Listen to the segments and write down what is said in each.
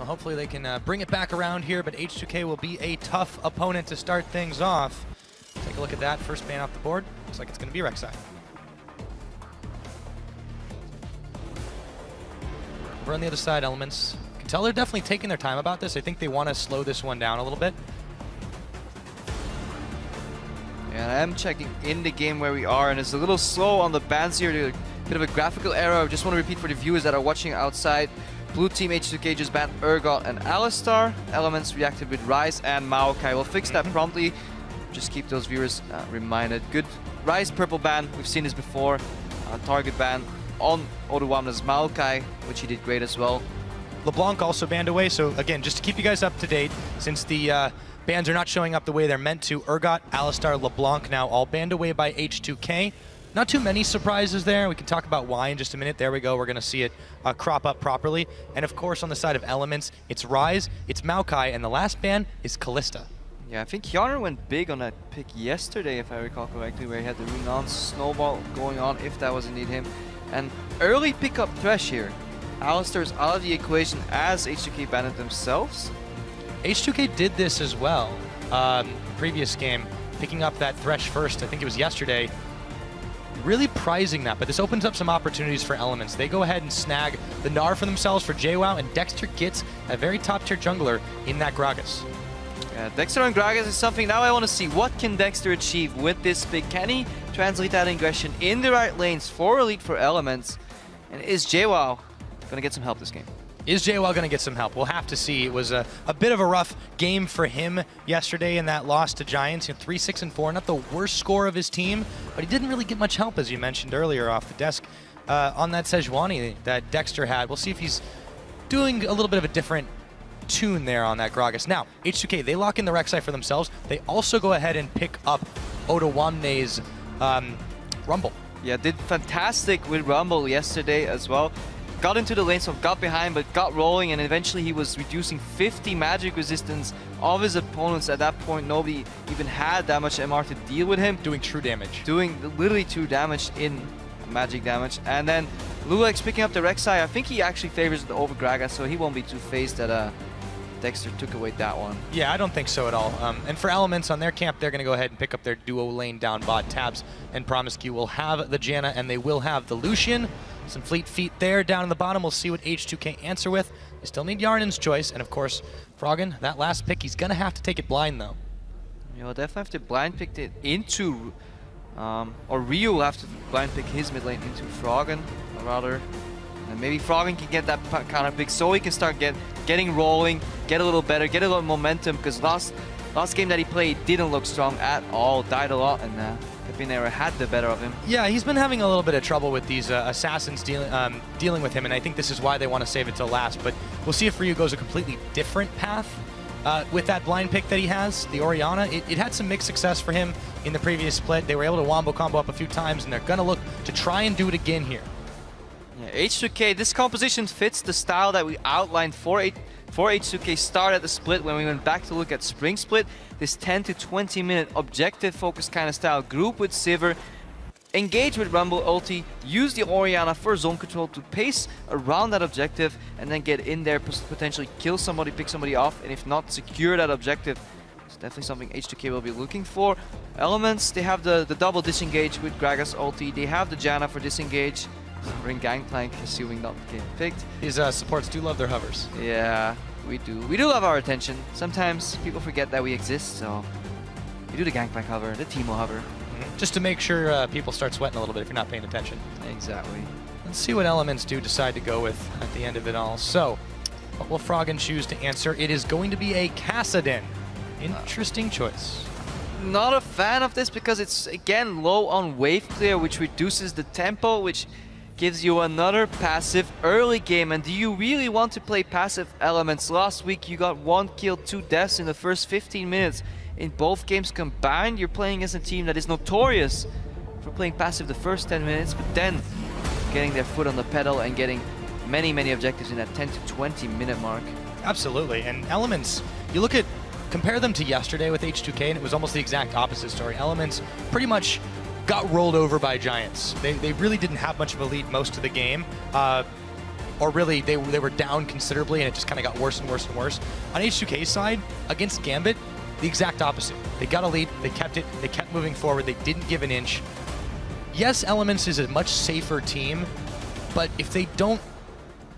Well, hopefully they can bring it back around here, but H2K will be a tough opponent to start things off. Take a look at that. First ban off the board. Looks like it's going to be Rek'Sai. Over on the other side, Elements. You can tell they're definitely taking their time about this. I think they want to slow this one down a little bit. Yeah, I am checking in the game where we are, and it's a little slow on the bans here. A bit of a graphical error. I just want to repeat for the viewers that are watching outside. Blue team H2K just banned Urgot and Alistar. Elements reacted with Ryze and Maokai. We'll fix that promptly. Just keep those viewers reminded. Good Ryze purple ban. We've seen this before. Target ban on Oduwamna's Maokai, which he did great as well. LeBlanc also banned away. So again, just to keep you guys up to date, since the bans are not showing up the way they're meant to, Urgot, Alistar, LeBlanc now all banned away by H2K. Not too many surprises there. We can talk about why in just a minute. There we go. We're going to see it crop up properly. And of course, on the side of Elements, it's Ryze, it's Maokai, and the last ban is Kalista. Yeah, I think Hyunr went big on that pick yesterday, if I recall correctly, where he had the Renown snowball going on, if that was indeed him. And early pickup Thresh here. Alistar's out of the equation as H2K banned themselves. H2K did this as well. Previous game, picking up that Thresh first. I think it was yesterday. Really prizing that, but this opens up some opportunities for Elements. They go ahead and snag the Gnar for themselves for JWoww, and Dexter gets a very top-tier jungler in that Gragas. Yeah, Dexter and Gragas is something now I want to see. What can Dexter achieve with this pick? Can he translate that aggression in the right lanes for Elite for Elements? And is JWoww going to get some help this game? Is JWoww going to get some help? We'll have to see. It was a bit of a rough game for him yesterday in that loss to Giants. 3-6-4, not the worst score of his team, but he didn't really get much help, as you mentioned earlier, off the desk on that Sejuani that Dexter had. We'll see if he's doing a little bit of a different tune there on that Gragas. Now, H2K, they lock in the Rek'Sai for themselves. They also go ahead and pick up Oduwamne's Rumble. Yeah, did fantastic with Rumble yesterday as well. Got into the lane, so got behind, but got rolling, and eventually he was reducing 50 magic resistance of his opponents. At that point, nobody even had that much MR to deal with him. Doing true damage. Doing literally true damage in magic damage. And then Lulex picking up the Rek'Sai. I think he actually favors the over Gragas, so he won't be too phased that Dexter took away that one. Yeah, I don't think so at all. And for Elements on their camp, they're going to go ahead and pick up their duo lane down bot. Tabs and Promiscu will have the Janna, and they will have the Lucian. Some fleet feet there down in the bottom. We'll see what H2K answer with. They still need Yarnan's choice, and of course, Froggen, that last pick, he's going to have to take it blind, though. You'll definitely have to blind pick it into, or Ryu will have to blind pick his mid lane into Froggen, or rather. And maybe Froggen can get that counter pick so he can start getting rolling, get a little better, get a little momentum, because last game that he played didn't look strong at all, died a lot, and Capinera had the better of him. Yeah, he's been having a little bit of trouble with these assassins dealing with him, and I think this is why they want to save it till last. But we'll see if Ryu goes a completely different path with that blind pick that he has, the Orianna. It had some mixed success for him in the previous split. They were able to wombo combo up a few times, and they're going to look to try and do it again here. Yeah, H2K, this composition fits the style that we outlined for H2K start at the split when we went back to look at Spring Split. This 10 to 20 minute objective focused kind of style. Group with Sivir, engage with Rumble ulti, use the Orianna for zone control to pace around that objective, and then get in there, potentially kill somebody, pick somebody off, and if not, secure that objective. It's definitely something H2K will be looking for. Elements, they have the double disengage with Gragas ulti. They have the Janna for disengage. We're in Gangplank, assuming not getting picked. These supports do love their hovers. Yeah, we do. We do love our attention. Sometimes people forget that we exist, so we do the Gangplank hover, the Teemo hover. Just to make sure people start sweating a little bit if you're not paying attention. Exactly. Let's see what Elements do decide to go with at the end of it all. So, what will Froggen choose to answer? It is going to be a Kassadin. Interesting choice. Not a fan of this because it's, again, low on wave clear, which reduces the tempo, which gives you another passive early game. And do you really want to play passive Elements? Last week you got 1 kill, 2 deaths in the first 15 minutes. In both games combined, you're playing as a team that is notorious for playing passive the first 10 minutes, but then getting their foot on the pedal and getting many, many objectives in that 10 to 20 minute mark. Absolutely, and Elements, you look at, compare them to yesterday with H2K, and it was almost the exact opposite story. Elements pretty much got rolled over by Giants. They really didn't have much of a lead most of the game. or really they were down considerably and it just kind of got worse and worse and worse. On H2K's side, against Gambit, the exact opposite. They got a lead, they kept it, they kept moving forward, they didn't give an inch. Yes, Elements is a much safer team, but if they don't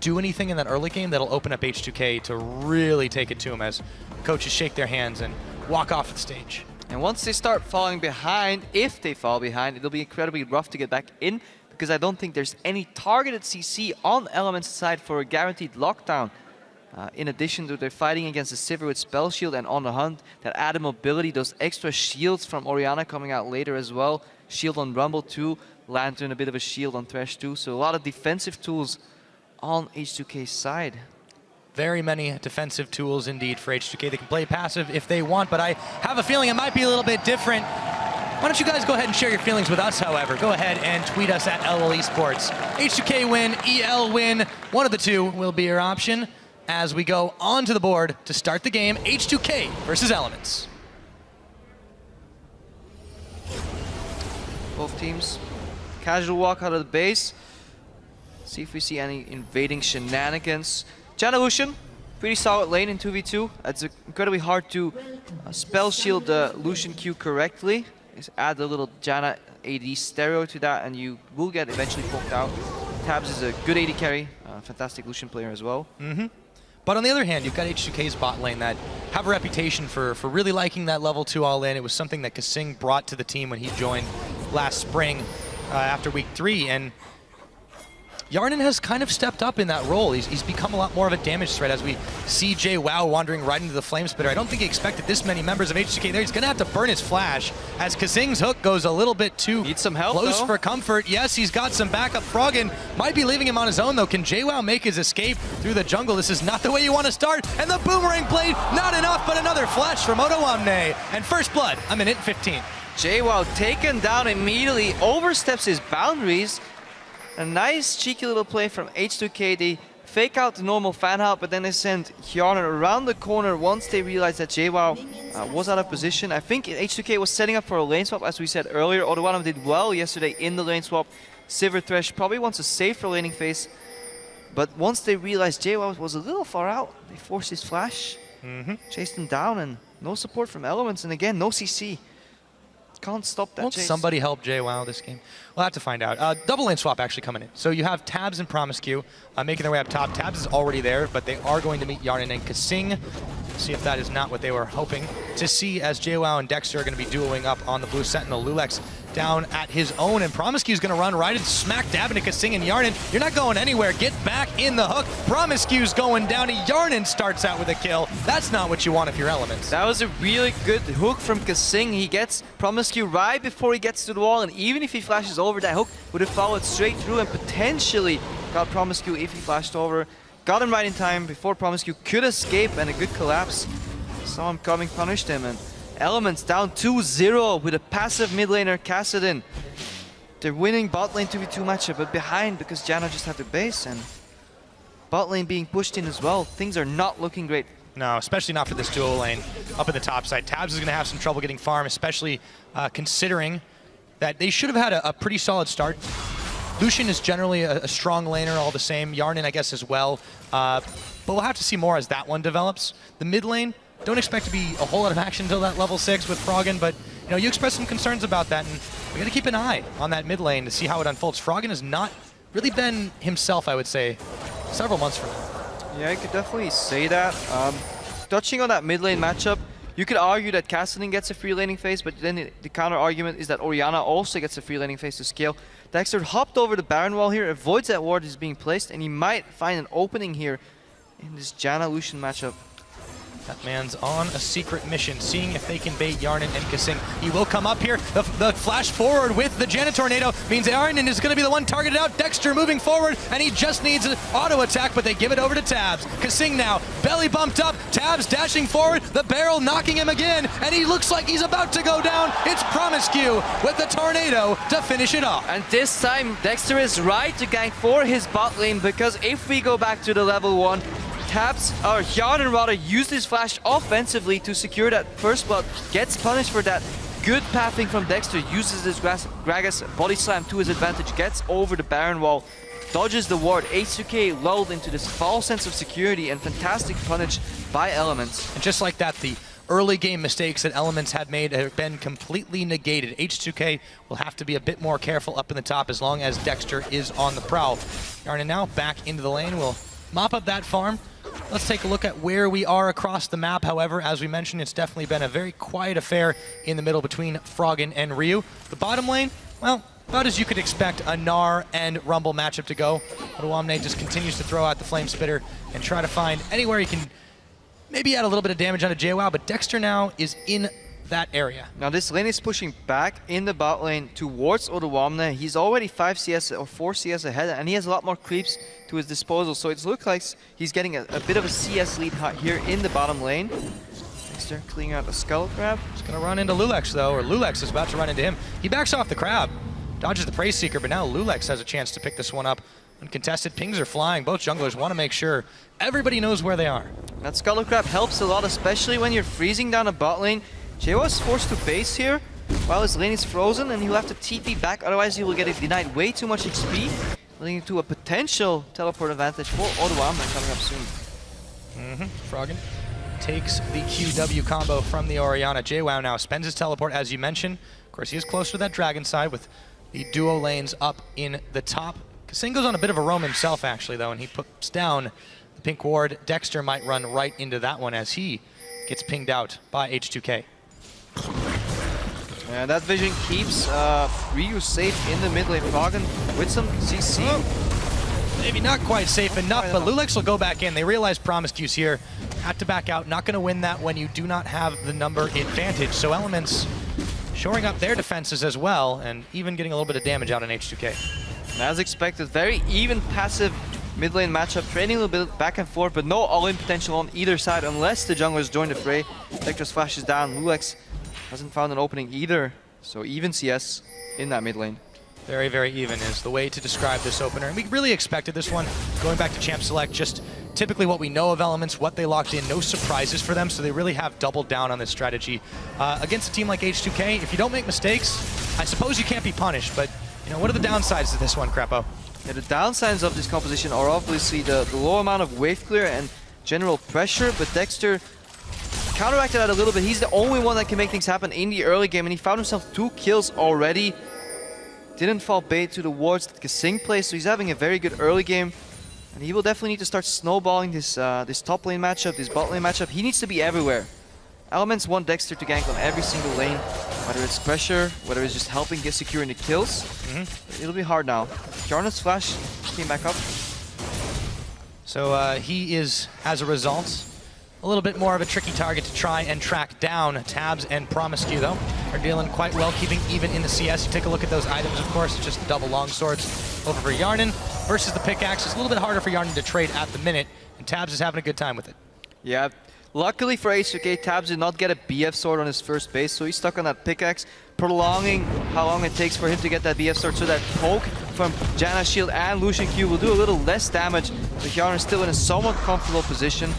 do anything in that early game, that'll open up H2K to really take it to them as coaches shake their hands and walk off the stage. And once they start falling behind, if they fall behind, it'll be incredibly rough to get back in, because I don't think there's any targeted CC on Element's side for a guaranteed lockdown. In addition to their fighting against the Sivir with Spell Shield and On the Hunt, that added mobility, those extra shields from Orianna coming out later as well. Shield on Rumble too, Lantern a bit of a shield on Thresh too, so a lot of defensive tools on H2K's side. Very many defensive tools indeed for H2K. They can play passive if they want, but I have a feeling it might be a little bit different. Why don't you guys go ahead and share your feelings with us, however. Go ahead and tweet us at LL Esports. H2K win, EL win. One of the two will be your option as we go onto the board to start the game. H2K versus Elements. Both teams, casual walk out of the base. See if we see any invading shenanigans. Janna Lucian, pretty solid lane in 2v2. It's incredibly hard to spell shield the Lucian Q correctly. Just add a little Janna AD stereo to that and you will get eventually poked out. Tabs is a good AD carry, fantastic Lucian player as well. But on the other hand, you've got H2K's bot lane that have a reputation for really liking that level 2 all-in. It was something that Kasing brought to the team when he joined last spring after week 3. And Yarnin has kind of stepped up in that role. He's become a lot more of a damage threat as we see JWoww wandering right into the Flame Spitter. I don't think he expected this many members of H2K there. He's going to have to burn his flash as Kasing's hook goes a little bit too Need some help, close though. for comfort. Yes, he's got some backup. Froggen might be leaving him on his own, though. Can JWoww make his escape through the jungle? This is not the way you want to start. And the boomerang blade, not enough, but another flash from Odoamne. And first blood, a minute 15. JWoww taken down immediately, oversteps his boundaries. A nice cheeky little play from H2K. They fake out the normal fan out, but then they send Hjarnar around the corner once they realized that JWoww was out of position. I think H2K was setting up for a lane swap, as we said earlier. Odoamne did well yesterday in the lane swap. Sivir Thresh probably wants a safer laning phase, but once they realized JWoww was a little far out, they forced his flash, chased him down, and no support from Elements, and again, no CC. Can't stop that Won't chase. somebody help JWoww this game? We'll have to find out. Double lane swap actually coming in. So you have Tabs and Promiscue making their way up top. Tabs is already there, but they are going to meet Yarnin and Kasing. See if that is not what they were hoping to see, as JWoww and Dexter are going to be dueling up on the Blue Sentinel. Lulex down at his own, and Promiscue is going to run right and smack dab into Kasing and Yarnin. You're not going anywhere. Get back in the hook. Promiscue's going down. Yarnin starts out with a kill. That's not what you want if you're Elements. That was a really good hook from Kasing. He gets Promiscue right before he gets to the wall, and even if he flashes over, that hook would have followed straight through and potentially got Promiscue if he flashed over. Got him right in time before Promiscue could escape, and a good collapse. Saw him coming, punished him, and Elements down 2-0 with a passive mid laner, Kassadin. They're winning bot lane 2v2 matchup, but behind because Janna just had the base, and bot lane being pushed in as well. Things are not looking great. No, especially not for this duo lane up in the top side. Tabs is going to have some trouble getting farm, especially considering that they should have had a pretty solid start. Lucian is generally a strong laner all the same. Yarnin, I guess, as well. But we'll have to see more as that one develops. The mid lane, don't expect to be a whole lot of action until that level 6 with Froggen, but you know, you expressed some concerns about that, and we got to keep an eye on that mid lane to see how it unfolds. Froggen has not really been himself, I would say, several months from now. Yeah, I could definitely say that. Touching on that mid lane matchup, you could argue that Kassadin gets a free laning phase, but then the counter argument is that Orianna also gets a free laning phase to scale. Dexter hopped over the Baron wall here, avoids that ward is being placed, and he might find an opening here in this Janna Lucian matchup. That man's on a secret mission, seeing if they can bait Yarnin and Kasing. He will come up here. The flash forward with the Janet Tornado means Yarnin is going to be the one targeted out. Dexter moving forward, and he just needs an auto attack, but they give it over to Tabs. Kasing now, belly bumped up. Tabs dashing forward, the barrel knocking him again, and he looks like he's about to go down. It's Promiscue with the Tornado to finish it off. And this time, Dexter is right to gank for his bot lane, because if we go back to the level 1, Tabs, or Yarnin rather, used his flash offensively to secure that first blood, gets punished for that. Good pathing from Dexter, uses his Gragas body slam to his advantage, gets over the Baron wall. dodges the ward. H2K lulled into this false sense of security and fantastic punish by Elements. And just like that, the early game mistakes that Elements had made have been completely negated. H2K will have to be a bit more careful up in the top as long as Dexter is on the prowl. Yarnin now back into the lane. We'll mop up that farm. Let's take a look at where we are across the map. However, as we mentioned, it's definitely been a very quiet affair in the middle between Froggen and Ryu. The bottom lane, well, about as you could expect a Gnar and Rumble matchup to go. Odoamne just continues to throw out the Flame Spitter and try to find anywhere he can maybe add a little bit of damage onto JWoww, but Dexter now is in that area. Now this lane is pushing back in the bot lane towards Odoamne. He's already 5 CS or 4 CS ahead, and he has a lot more creeps to his disposal, so it looks like he's getting a bit of a CS lead here in the bottom lane. Dexter clearing out the Skull Crab. He's going to run into Lulex though, or Lulex is about to run into him. He backs off the Crab, dodges the Praise Seeker, but now Lulex has a chance to pick this one up. Uncontested, pings are flying. Both junglers want to make sure everybody knows where they are. That Skull Crab helps a lot, especially when you're freezing down a bot lane. JWoww is forced to base here while his lane is frozen, and he'll have to TP back, otherwise he will get denied way too much HP, leading to a potential teleport advantage for Odoamne coming up soon. Froggen takes the QW combo from the Orianna. JWoww now spends his teleport, as you mentioned. Of course, he is close to that dragon side with the duo lanes up in the top. Kasing goes on a bit of a roam himself, actually, though, and he puts down the pink ward. Dexter might run right into that one as he gets pinged out by H2K. Yeah, that vision keeps Ryu safe in the mid lane. Froggen with some CC. Oh, maybe not quite safe enough, but Lulex will go back in. They realize Promiscue's here. Had to back out. Not going to win that when you do not have the number advantage. So Elements shoring up their defenses as well, and even getting a little bit of damage out on H2K. As expected, very even passive mid lane matchup, trading a little bit back and forth, but no all-in potential on either side unless the junglers join the fray. Dexter's flash is down. Lulex hasn't found an opening either, so even CS in that mid lane. Very, very even is the way to describe this opener. And we really expected this one. Going back to Champ Select, just typically what we know of Elements, what they locked in, no surprises for them, so they really have doubled down on this strategy. Against a team like H2K, if you don't make mistakes, I suppose you can't be punished, but you know, what are the downsides to this one, Crepo? Yeah, the downsides of this composition are obviously the low amount of wave clear and general pressure, but Dexter counteracted that a little bit. He's the only one that can make things happen in the early game, and he found himself 2 kills already. Didn't fall bait to the wards that Kasing plays, so he's having a very good early game. And he will definitely need to start snowballing this this top lane matchup, this bot lane matchup. He needs to be everywhere. Elements want Dexter to gank on every single lane, whether it's pressure, whether it's just helping get securing the kills. It'll be hard now. Jarnet's flash came back up. So he is, as a result, a little bit more of a tricky target to try and track down. Tabs and Promiscue, though, are dealing quite well, keeping even in the CS. You take a look at those items, of course, it's just the double longswords over for Yarnin versus the pickaxe. It's a little bit harder for Yarnin to trade at the minute, and Tabs is having a good time with it. Yeah, luckily for H2K, Tabs did not get a BF sword on his first base, so he's stuck on that pickaxe, prolonging how long it takes for him to get that BF sword, so that poke from Janna's shield and Lucian Q will do a little less damage, but Yarnin still in a somewhat comfortable position.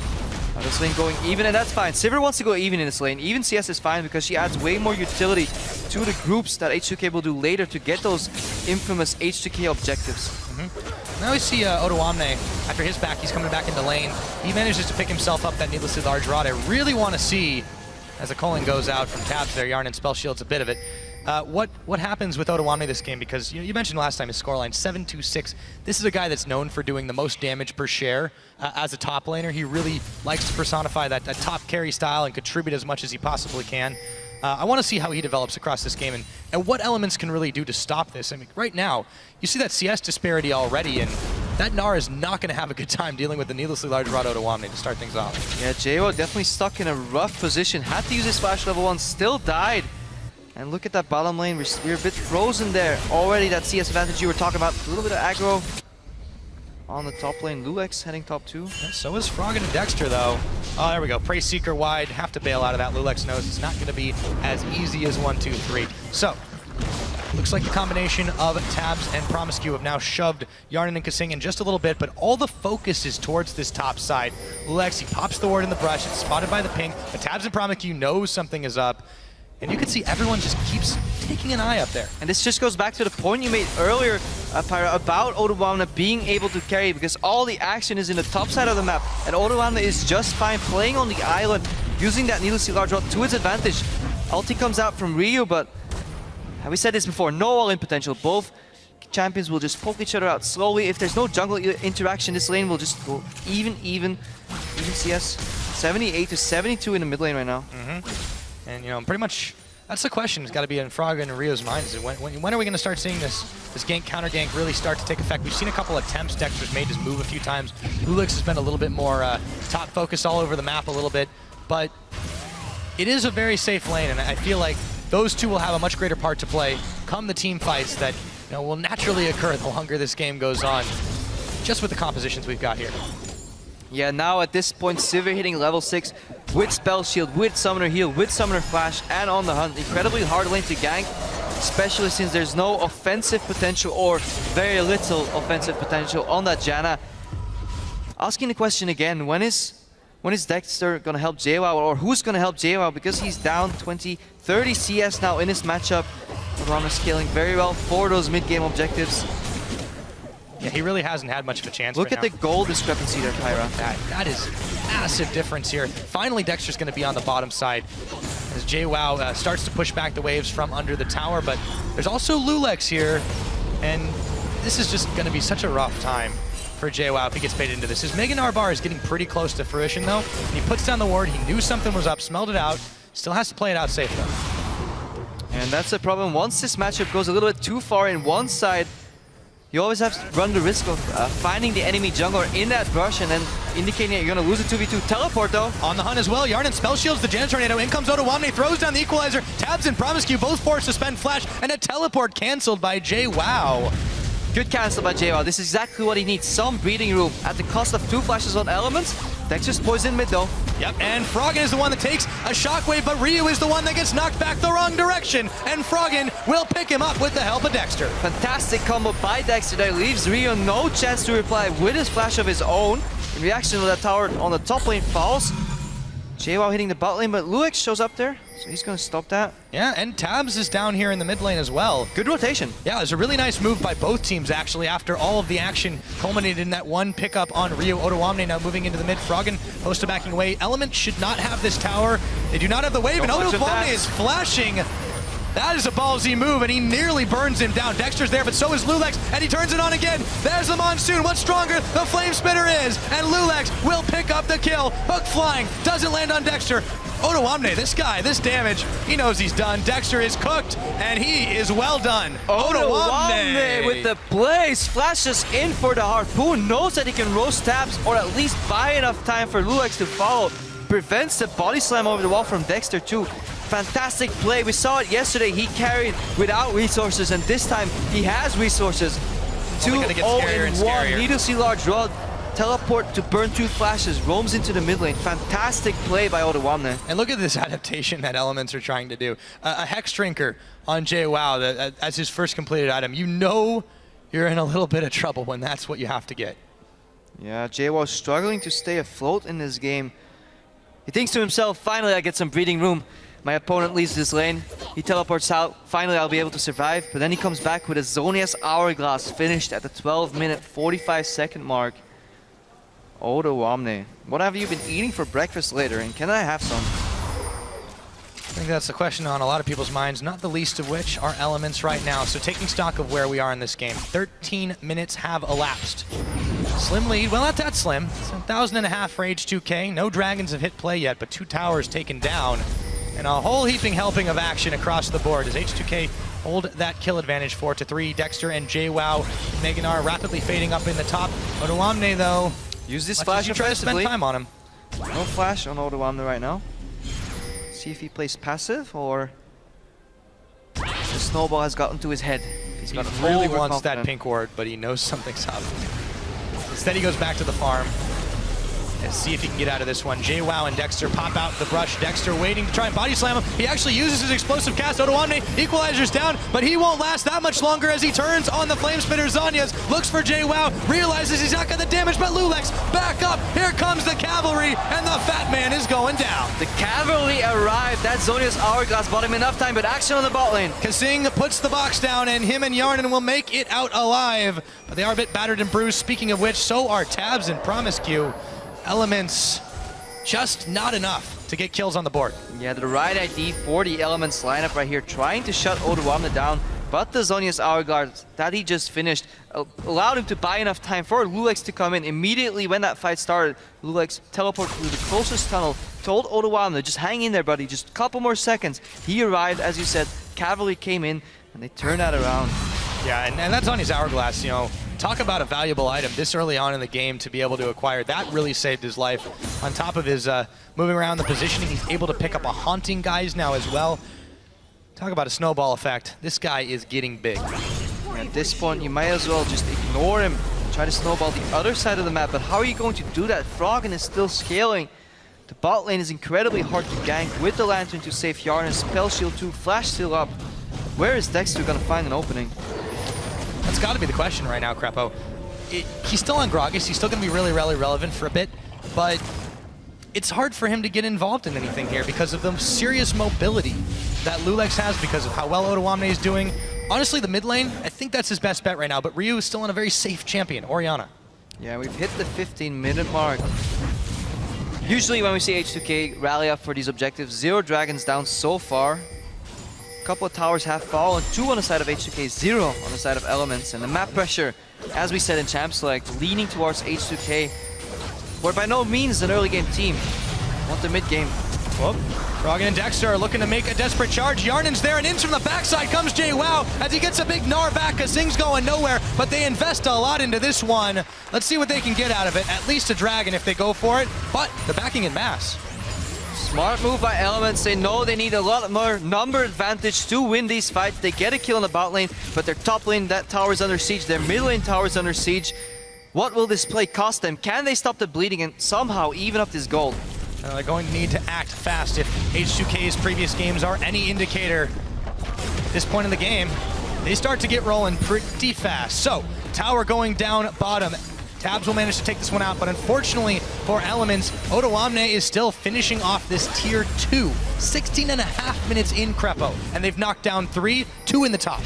This lane going even, and that's fine. Sivir wants to go even in this lane. Even CS is fine because she adds way more utility to the groups that H2K will do later to get those infamous H2K objectives. Now we see Odoamne, after his back, he's coming back into lane. He manages to pick himself up that needlessly large rod. I really want to see, as the culling goes out from Tabs there, Yarnin spell shields a bit of it. What happens with Odoamne this game? Because you mentioned last time his scoreline 7-2-6. This is a guy that's known for doing the most damage per share as a top laner. He really likes to personify that top carry style and contribute as much as he possibly can. I want to see how he develops across this game and what Elements can really do to stop this. I mean, right now, you see that CS disparity already, and that Gnar is not going to have a good time dealing with the needlessly large rod Odoamne to start things off. Yeah, JWoww definitely stuck in a rough position. Had to use his flash level 1, still died. And look at that bottom lane, we're a bit frozen there. Already that CS advantage you were talking about, a little bit of aggro on the top lane. Lulex heading top 2. Yeah, so is Froggen and Dexter, though. Oh, there we go. Praise Seeker wide, have to bail out of that. Lulex knows it's not going to be as easy as 1, 2, 3. So, looks like the combination of Tabs and Promiscue have now shoved Yarnin and Kasing in just a little bit, but all the focus is towards this top side. Lulex, he pops the ward in the brush, it's spotted by the ping, but Tabs and Promiscue knows something is up. And you can see everyone just keeps taking an eye up there. And this just goes back to the point you made earlier, Pyra, about Odoamne being able to carry, because all the action is in the top side of the map, and Odoamne is just fine playing on the island, using that needlessly large rod to its advantage. Ulti comes out from Ryu, but we said this before, no all-in potential. Both champions will just poke each other out slowly. If there's no jungle interaction, this lane will just go even CS. 78 to 72 in the mid lane right now. And you know, pretty much that's the question. It's got to be in Frog and Rio's minds. When are we going to start seeing this gank, counter gank really start to take effect? We've seen a couple attempts. Dexter's made his move a few times. Lulix has been a little bit more top focused all over the map a little bit, but it is a very safe lane, and I feel like those two will have a much greater part to play come the team fights that will naturally occur the longer this game goes on, just with the compositions we've got here. Yeah, now at this point, Sivir hitting level 6 with Spell Shield, with Summoner Heal, with Summoner Flash, and on the hunt. Incredibly hard lane to gank, especially since there's no offensive potential or very little offensive potential on that Janna. Asking the question again, when is Dexter gonna help JWoww, or who's gonna help JWoww, because he's down 30 CS now in this matchup. Odoamne scaling very well for those mid-game objectives. Yeah, he really hasn't had much of a chance. Look at the goal discrepancy there, Pyra. That is massive difference here. Finally, Dexter's going to be on the bottom side as JWoww starts to push back the waves from under the tower, but there's also Lulix here, and this is just going to be such a rough time for JWoww if he gets baited into this. His Meganar bar is getting pretty close to fruition, though. He puts down the ward, he knew something was up, smelled it out, still has to play it out safe, though. And that's the problem. Once this matchup goes a little bit too far in one side, you always have to run the risk of finding the enemy jungler in that brush and then indicating that you're going to lose a 2v2. Teleport, though. On the hunt as well. Yarn and Spell Shields the Gen Tornado. In comes Odoamne, throws down the Equalizer. Tabs and Promiscue both forced to spend Flash, and a teleport canceled by JWoww. Good cancel by JWoww. This is exactly what he needs. Some breathing room at the cost of 2 flashes on elements. Dexter's poison mid, though. Yep, and Froggen is the one that takes a shockwave, but Ryu is the one that gets knocked back the wrong direction, and Froggen will pick him up with the help of Dexter. Fantastic combo by Dexter that leaves Ryu no chance to reply with his flash of his own. In reaction to that tower on the top lane falls. JWoww hitting the bot lane, but Lulix shows up there, so he's going to stop that. Yeah, and Tabs is down here in the mid lane as well. Good rotation. Yeah, it was a really nice move by both teams, actually, after all of the action culminated in that one pickup on Ryu. Odoamne now moving into the mid. Froggen post backing away. Element should not have this tower. They do not have the wave, and Odoamne is flashing. That is a ballsy move, and he nearly burns him down. Dexter's there, but so is Lulix, and he turns it on again. There's the Monsoon. What's stronger? The Flame Spitter is, and Lulix will pick up the kill. Hook flying, doesn't land on Dexter. Odoamne, this guy, this damage, he knows he's done. Dexter is cooked, and he is well done. Odoamne with the blaze, flashes in for the Harpoon, knows that he can roast Tabs, or at least buy enough time for Lulix to follow. Prevents the body slam over the wall from Dexter too. Fantastic play. We saw it yesterday. He carried without resources, and this time he has resources. 2-0-1. Needlessly large rod. Teleport to burn 2 flashes. Roams into the mid lane. Fantastic play by Odoamne. And look at this adaptation that Elements are trying to do. A Hex Drinker on JWoww as his first completed item. You know you're in a little bit of trouble when that's what you have to get. Yeah, JWoww struggling to stay afloat in this game. He thinks to himself, finally I get some breathing room. My opponent leaves this lane, he teleports out, finally I'll be able to survive, but then he comes back with a Zhonya's Hourglass finished at the 12-minute, 45-second mark. Odoamne, what have you been eating for breakfast later, and can I have some? I think that's the question on a lot of people's minds, not the least of which are Elements right now. So taking stock of where we are in this game, 13 minutes have elapsed. Slim lead, well not that slim, it's 1,500 for H2K, no dragons have hit play yet, but 2 towers taken down. And a whole heaping helping of action across the board as H2K hold that kill advantage 4-3. Dexter and JWoww, Meganar rapidly fading up in the top. Odoamne though, use this flash you try to spend time on him. No flash on Odoamne right now. See if he plays passive or the snowball has gotten to his head. He really wants that pink ward, but he knows something's up. Instead he goes back to the farm. Let's see if he can get out of this one. JWoww and Dexter pop out the brush. Dexter waiting to try and body slam him. He actually uses his explosive cast. Odoamne equalizer's down, but he won't last that much longer as he turns on the flame spitter. Zanyas looks for JWoww, realizes he's not got the damage, but Lulex back up. Here comes the cavalry, and the fat man is going down. The cavalry arrived. That Zonia's hourglass bought him enough time, but action on the bot lane. Kasing puts the box down, and him and Yarnin will make it out alive. But they are a bit battered and bruised. Speaking of which, so are Tabs and Promiscu. Elements just not enough to get kills on the board. Yeah, the right ID for the Elements lineup right here, trying to shut Odoamne down, but the Zonia's hourglass that he just finished allowed him to buy enough time for Lulex to come in. Immediately when that fight started, Lulex teleported through the closest tunnel, told Odoamne, just hang in there, buddy, just a couple more seconds. He arrived, as you said, cavalry came in, and they turned that around. Yeah, and that's on his hourglass, you know. Talk about a valuable item this early on in the game to be able to acquire. That really saved his life. On top of his moving around the positioning, he's able to pick up a Haunting guys now as well. Talk about a snowball effect. This guy is getting big. At this point, you might as well just ignore him, try to snowball the other side of the map, but how are you going to do that? Froggen is still scaling. The bot lane is incredibly hard to gank with the Lantern to save Yarn, Spell Shield 2, Flash still up. Where is Dexter gonna find an opening? That's got to be the question right now, Crepo. He's still on Gragas. He's still going to be really relevant for a bit, but it's hard for him to get involved in anything here because of the serious mobility that Lulex has because of how well Odoamne is doing. Honestly, the mid lane, I think that's his best bet right now, but Ryu is still on a very safe champion, Orianna. Yeah, we've hit the 15-minute mark. Usually when we see H2K rally up for these objectives, 0 dragons down so far. Couple of towers have fallen, 2 on the side of H2K, 0 on the side of Elements, and the map pressure, as we said in Champ Select, leaning towards H2K. We're by no means an early game team. Want the mid game. Whoop. Froggen and Dexter are looking to make a desperate charge. Yarnin's there, and in from the backside comes JWoww as he gets a big gnar back. Kasing's going nowhere, but they invest a lot into this one. Let's see what they can get out of it. At least a dragon if they go for it, but the backing in mass. Smart move by Elements. They know they need a lot more number advantage to win these fights. They get a kill in the bot lane, but their top lane, that tower is under siege. Their mid lane tower is under siege. What will this play cost them? Can they stop the bleeding and somehow even up this gold? They're going to need to act fast if H2K's previous games are any indicator. At this point in the game, they start to get rolling pretty fast. So, tower going down bottom. Tabs will manage to take this one out, but unfortunately for Elements, Odoamne is still finishing off this tier 2. 16.5 minutes in Crepo, and they've knocked down 3, 2 in the top.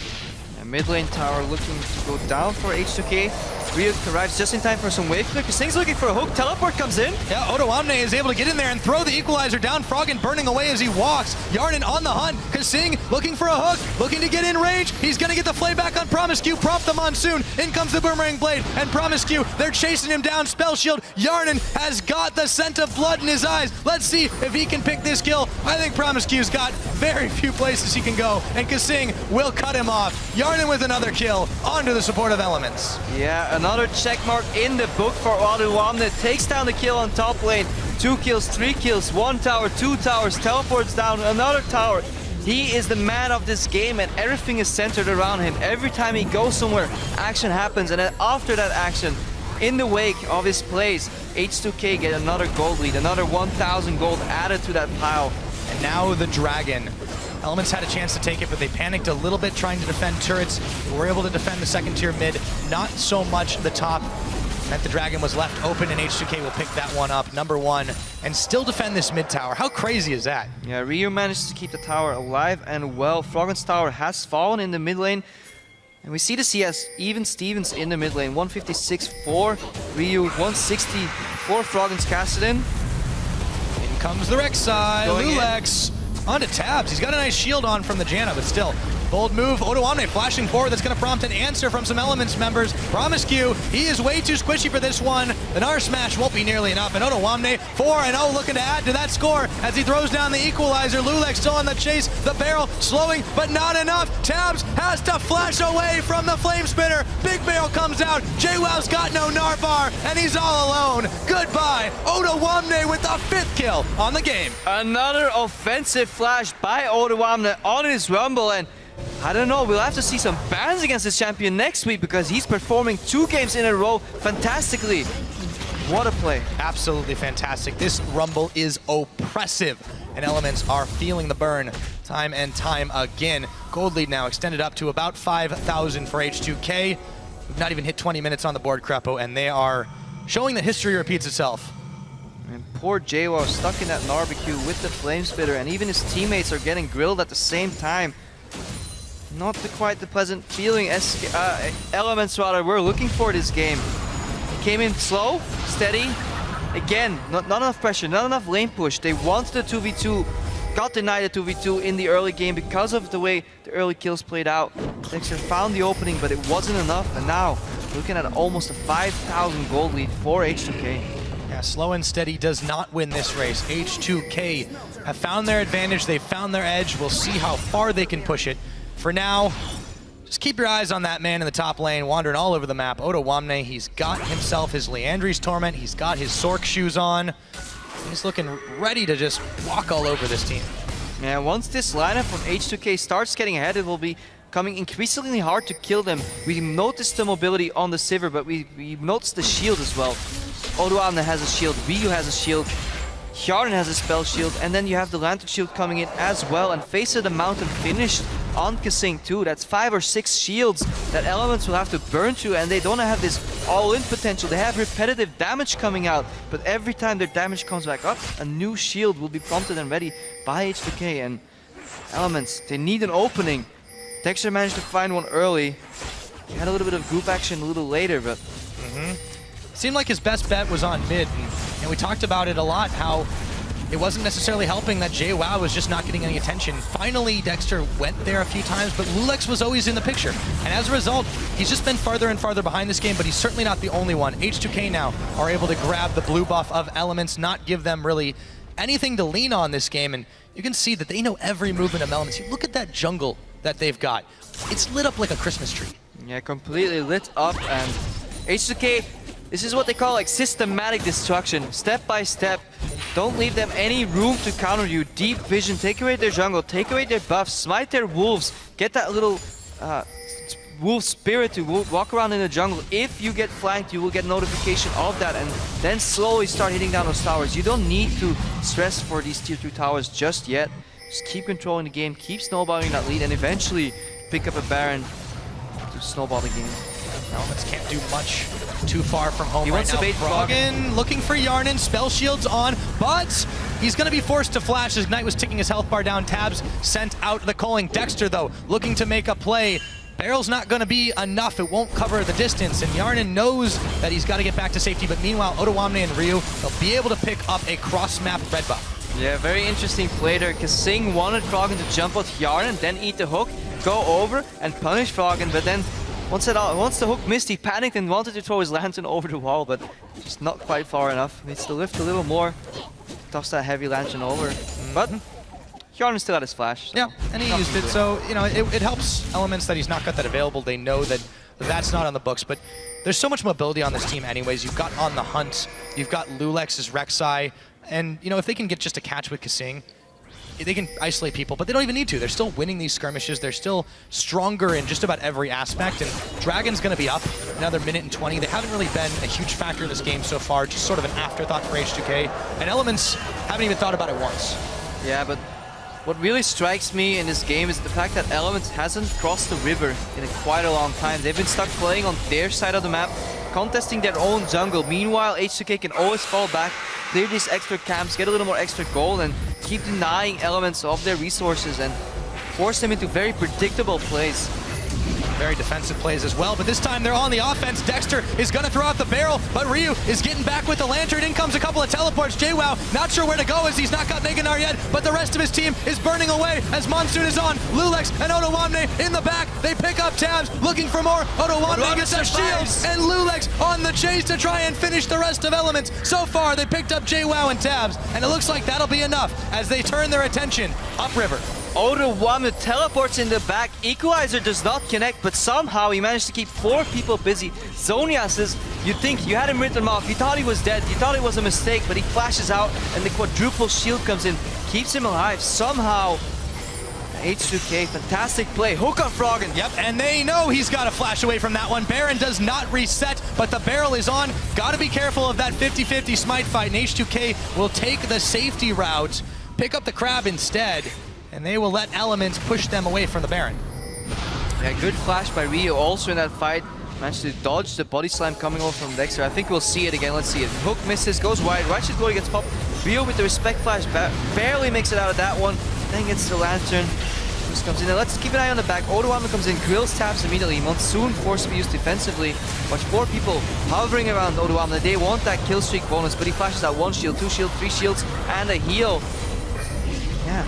And mid lane tower looking to go down for H2K. Ryuk arrives just in time for some wave clear. Kasing's looking for a hook. Teleport comes in. Yeah, Odoamne is able to get in there and throw the equalizer down. Froggen burning away as he walks. Yarnin on the hunt. Kasing looking for a hook, looking to get in range. He's going to get the flay back on Promiscu. Prompt the Monsoon. In comes the Boomerang Blade. And Promiscu, they're chasing him down. Spell Shield. Yarnin has got the scent of blood in his eyes. Let's see if he can pick this kill. I think Promiscu's got very few places he can go. And Kasing will cut him off. Yarnin with another kill. Onto the support of Elements. Yeah, another check mark in the book for Odoamne. Takes down the kill on top lane. 2 kills, 3 kills, 1 tower, 2 towers, teleports down another tower. He is the man of this game and everything is centered around him. Every time he goes somewhere, action happens, and then after that action, in the wake of his plays, H2K get another gold lead, another 1,000 gold added to that pile. And now the dragon. Elements had a chance to take it, but they panicked a little bit trying to defend turrets. They were able to defend the second tier mid, not so much the top. Meant the dragon was left open, and H2K will pick that one up, number 1, and still defend this mid tower. How crazy is that? Yeah, Ryu managed to keep the tower alive and well. Froggen's tower has fallen in the mid lane. And we see the CS, even Stevens in the mid lane. 156 for Ryu, 160 for Froggen's Cassidin. In comes the Rek'Sai, Lulex. Onto Tabs. He's got a nice shield on from the Janna, but still. Bold move. Odoamne flashing forward. That's going to prompt an answer from some Elements members. Promiscu, he is way too squishy for this one. The Gnar Smash won't be nearly enough. And Odoamne, 4-0, looking to add to that score as he throws down the equalizer. Lulex still on the chase. The barrel slowing, but not enough. Tabs has to flash away from the flame spinner. Big barrel comes out. JWoww's got no Gnar bar, and he's all alone. Goodbye. Odoamne with the 5th kill on the game. Another offensive flash by Odoamne on his Rumble, and I don't know, we'll have to see some bans against this champion next week because he's performing 2 games in a row fantastically. What a play. Absolutely fantastic. This Rumble is oppressive, and Elements are feeling the burn time and time again. Gold lead now extended up to about 5,000 for H2K. We've not even hit 20 minutes on the board, Crepo, and they are showing that history repeats itself. And poor JWoww stuck in that barbecue with the flame spitter, and even his teammates are getting grilled at the same time. Not quite the pleasant feeling Elements rather were looking for this game. Came in slow, steady. Again, not enough pressure, not enough lane push. They wanted a 2v2, got denied a 2v2 in the early game because of the way the early kills played out. Dexter found the opening, but it wasn't enough. And now, looking at almost a 5,000 gold lead for H2K. Yeah, slow and steady does not win this race. H2K have found their advantage, they've found their edge. We'll see how far they can push it. For now, just keep your eyes on that man in the top lane, wandering all over the map. Ottawamne, he's got himself his Leandri's Torment, he's got his Sork shoes on. He's looking ready to just walk all over this team. Yeah, once this lineup from H2K starts getting ahead, it will be coming increasingly hard to kill them. We noticed the mobility on the Sivir, but we noticed the shield as well. Ottawamne has a shield, Ryu has a shield, Hjarnan has a spell shield, and then you have the Lantern shield coming in as well, and Face of the Mountain finished on Kasing too. That's 5 or 6 shields that Elements will have to burn through, and they don't have this all-in potential. They have repetitive damage coming out, but every time their damage comes back up, a new shield will be prompted and ready by H2K. And Elements, they need an opening. Dexter managed to find one early. He had a little bit of group action a little later, but... Seemed like his best bet was on mid, and we talked about it a lot, how it wasn't necessarily helping that JWoww was just not getting any attention. Finally, Dexter went there a few times, but Lulex was always in the picture. And as a result, he's just been farther and farther behind this game, but he's certainly not the only one. H2K now are able to grab the blue buff of Elements, not give them really anything to lean on this game, and you can see that they know every movement of Elements. You look at that jungle that they've got. It's lit up like a Christmas tree. Yeah, completely lit up, and H2K, this is what they call like systematic destruction, step by step. Don't leave them any room to counter you. Deep vision, take away their jungle, take away their buffs, smite their wolves, get that little wolf spirit to walk around in the jungle. If you get flanked, you will get notification of that, and then slowly start hitting down those towers. You don't need to stress for these tier 2 towers just yet. Just keep controlling the game, keep snowballing that lead, and eventually pick up a Baron to snowball the game. Elements can't do much too far from home. He wants to bait Froggen looking for Hjarnan, spell shields on, but he's going to be forced to flash as Knight was ticking his health bar down. Tabs sent out the calling. Dexter, though, looking to make a play. Barrel's not going to be enough. It won't cover the distance, and Hjarnan knows that he's got to get back to safety, but meanwhile, Ottawamne and Ryu, they'll be able to pick up a cross-map red buff. Yeah, very interesting play there, because Sing wanted Froggen to jump out Hjarnan, then eat the hook, go over and punish Froggen, but then once the hook missed, he panicked and wanted to throw his lantern over the wall, but just not quite far enough. Needs to lift a little more, toss that heavy lantern over. But Hjarnan still had his flash. So yeah, and he used it, so you know it helps Elements that he's not got that available. They know that that's not on the books, but there's so much mobility on this team anyways. You've got On the Hunt, you've got Lulex's Rek'Sai, and you know if they can get just a catch with Kasing, they can isolate people, but they don't even need to. They're still winning these skirmishes. They're still stronger in just about every aspect, and Dragon's going to be up another minute and 20. They haven't really been a huge factor in this game so far, just sort of an afterthought for H2K, and Elements haven't even thought about it once. Yeah, but what really strikes me in this game is the fact that Elements hasn't crossed the river in quite a long time. They've been stuck playing on their side of the map, contesting their own jungle. Meanwhile, H2K can always fall back, clear these extra camps, get a little more extra gold, and keep denying Elements of their resources and force them into very predictable plays. Very defensive plays as well, but this time they're on the offense. Dexter is going to throw out the barrel, but Ryu is getting back with the lantern. In comes a couple of teleports. JWoww not sure where to go as he's not got Mega Gnar yet, but the rest of his team is burning away as Monsoon is on. Lulex and Ottawamne in the back. They pick up Tabs, looking for more. Ottawamne gets a shield, and Lulex on the chase to try and finish the rest of Elements. So far, they picked up JWoww and Tabs, and it looks like that'll be enough as they turn their attention upriver. Ottawamne teleports in the back. Equalizer does not connect, but somehow he managed to keep 4 people busy. Zonia says, you'd think you had him written off. You thought he was dead. You thought it was a mistake, but he flashes out and the quadruple shield comes in, keeps him alive. Somehow, H2K, fantastic play. Hook on Froggen. Yep, and they know he's got to flash away from that one. Baron does not reset, but the barrel is on. Got to be careful of that 50-50 smite fight, and H2K will take the safety route, pick up the crab instead, and they will let Elements push them away from the Baron. Yeah, good flash by Rio also in that fight. Managed to dodge the body slam coming over from Dexter. I think we'll see it again. Let's see it. Hook misses, goes wide. Righteous Glory gets popped. Rio with the respect flash barely makes it out of that one. Then gets the lantern. Just comes in. Now let's keep an eye on the back. Odoamne comes in, grills taps immediately. Monsoon forced to be used defensively. Watch 4 people hovering around Odoamne. They want that kill streak bonus, but he flashes out 1 shield, 2 shield, 3 shields, and a heal. Yeah.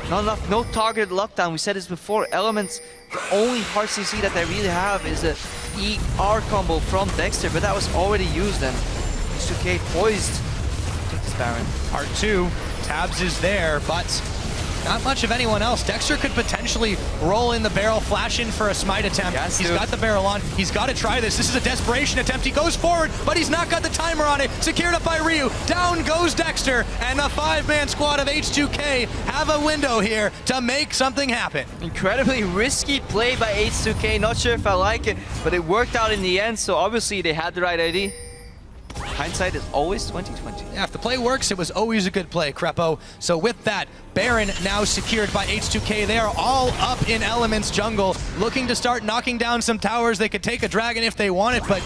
Not enough, no targeted lockdown. We said this before. Elements, the only hard CC that they really have is a ER combo from Dexter, but that was already used, and H2K poised to take this Baron. Part 2, Tabs is there, but not much of anyone else. Dexter could potentially roll in the barrel, flash in for a smite attempt. Yes, he's dude. got the barrel on. He's got to try this. This is a desperation attempt. He goes forward, but he's not got the timer on it. Secured up by Ryu. Down goes Dexter, and the 5-man squad of H2K have a window here to make something happen. Incredibly risky play by H2K. Not sure if I like it, but it worked out in the end, so obviously they had the right idea. Hindsight is always 20/20. Yeah, if the play works, it was always a good play, Crepo. So with that, Baron now secured by H2K. They are all up in Elements jungle, looking to start knocking down some towers. They could take a dragon if they want it, but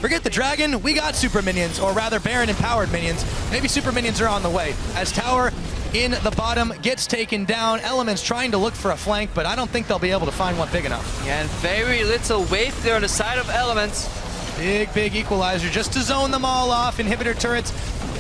forget the dragon. We got super minions, or rather Baron-empowered minions. Maybe super minions are on the way. As tower in the bottom gets taken down, Elements trying to look for a flank, but I don't think they'll be able to find one big enough. Yeah, and very little wave there on the side of Elements. Big equalizer just to zone them all off. Inhibitor turrets.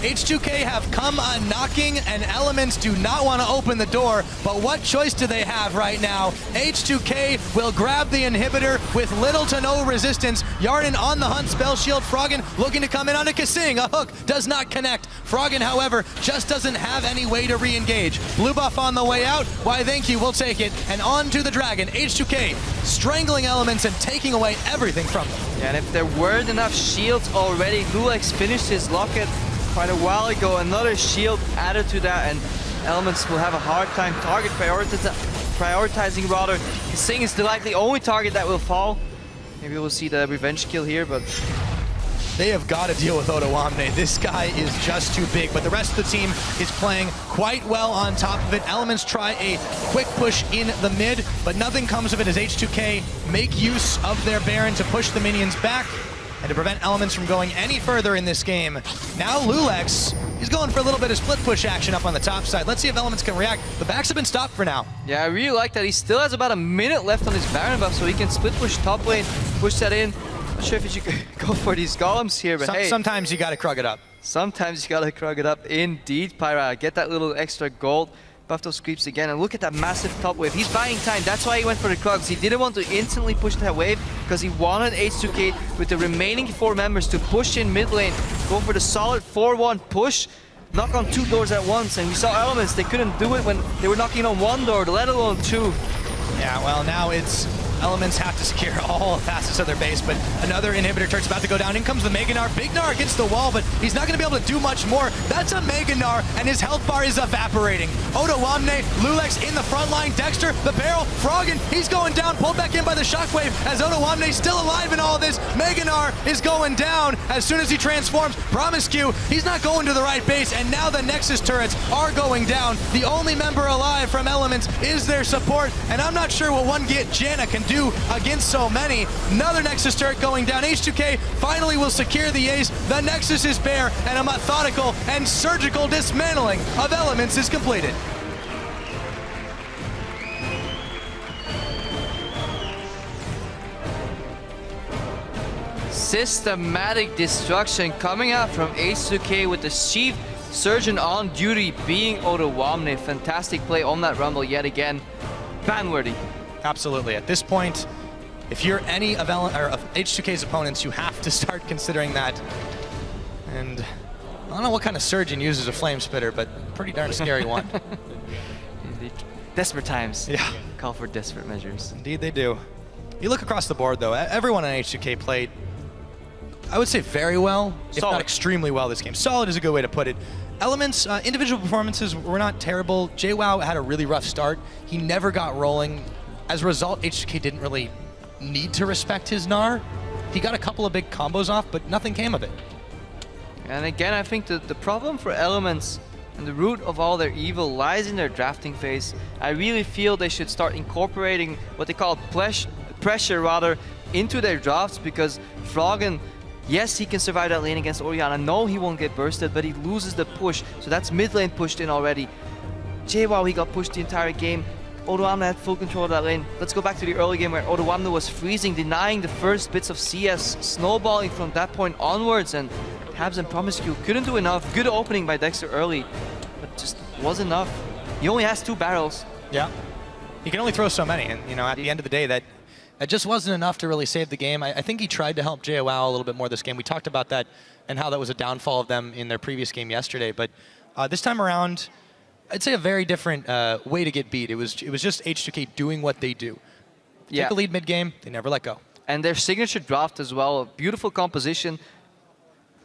H2K have come knocking, and Elements do not want to open the door, but what choice do they have right now? H2K will grab the inhibitor with little to no resistance. Yarden on the hunt, spell shield. Froggen looking to come in on a Kasing. A hook does not connect. Froggen, however, just doesn't have any way to re-engage. Blue buff on the way out. Why, thank you, we'll take it. And on to the dragon. H2K strangling Elements and taking away everything from them. Yeah, and if there weren't enough shields already, Lulex finished his locket quite a while ago. Another shield added to that, and Elements will have a hard time target prioritizing rather. Kasing is the likely only target that will fall. Maybe we'll see the revenge kill here, but they have got to deal with Odoamne. This guy is just too big, but the rest of the team is playing quite well on top of it. Elements try a quick push in the mid, but nothing comes of it as H2K make use of their Baron to push the minions back and to prevent Elements from going any further in this game. Now Lulex is going for a little bit of split push action up on the top side. Let's see if Elements can react. The backs have been stopped for now. yeah, I really like that he still has about a minute left on his Baron buff, so he can split push top lane, push that in. Not sure if you should go for these golems here, but hey. Sometimes you got to krug it up. Sometimes you gotta krug it up. Indeed, Pyra. Get that little extra gold. Buff those creeps again, and look at that massive top wave. He's buying time. That's why he went for the Krugs. He didn't want to instantly push that wave because he wanted H2K with the remaining 4 members to push in mid lane, go for the solid 4-1 push, knock on 2 doors at once. And we saw Elements, they couldn't do it when they were knocking on 1 door, let alone 2. Yeah, well, now it's Elements have to secure all facets of their base, but another inhibitor turret's about to go down. In comes the Mega Gnar. Big Gnar against the wall, but he's not going to be able to do much more. That's a Mega Gnar, and his health bar is evaporating. Odoamne, Lulex in the front line. Dexter, the barrel, Froggen, he's going down, pulled back in by the shockwave as Odoamne's still alive in all this. Mega Gnar is going down as soon as he transforms. Promiscu, he's not going to the right base, and now the Nexus turrets are going down. The only member alive from Elements is their support, and I'm not sure what one get Janna can do against so many. Another Nexus turret going down. H2K finally will secure the ace. The Nexus is bare, and a methodical and surgical dismantling of Elements is completed. Systematic destruction coming out from H2K with the Chief Surgeon on duty being Odoamne. Fantastic play on that Rumble yet again. Ban-worthy. Absolutely. At this point, if you're any of H2K's opponents, you have to start considering that. And I don't know what kind of surgeon uses a flame spitter, but pretty darn scary one. Indeed. Desperate times. Yeah. Call for desperate measures. Indeed they do. You look across the board, though, everyone on H2K played, I would say, very well, if not extremely well this game. Solid is a good way to put it. Elements, individual performances were not terrible. JWoww had a really rough start. He never got rolling. As a result, H2K didn't really need to respect his Gnar. He got a couple of big combos off, but nothing came of it. And again, I think the problem for Elements and the root of all their evil lies in their drafting phase. I really feel they should start incorporating what they call pressure rather into their drafts, because Froggen, yes, he can survive that lane against Orianna. No, he won't get bursted, but he loses the push. So that's mid lane pushed in already. JWoww, he got pushed the entire game. Odoamne had full control of that lane. Let's go back to the early game where Odoamne was freezing, denying the first bits of CS, snowballing from that point onwards, and Habs and Promiscue couldn't do enough. Good opening by Dexter early, but just wasn't enough. He only has 2 barrels. Yeah. He can only throw so many, and you know, at the end of the day, that just wasn't enough to really save the game. I think he tried to help JWoww a little bit more this game. We talked about that and how that was a downfall of them in their previous game yesterday, but this time around, I'd say a very different way to get beat. It was just H2K doing what they do. Take a lead mid-game, they never let go. And their signature draft as well, a beautiful composition.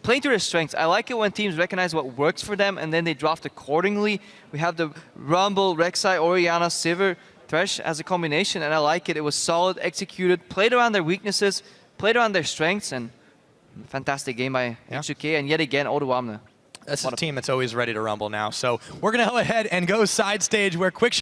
Playing to their strengths. I like it when teams recognize what works for them and then they draft accordingly. We have the Rumble, Rek'Sai, Orianna, Sivir, Thresh as a combination, and I like it. It was solid, executed, played around their weaknesses, played around their strengths, and fantastic game by H2K, and yet again, Odoamne. That's a team that's always ready to rumble now. So we're going to go ahead and go side stage where Quick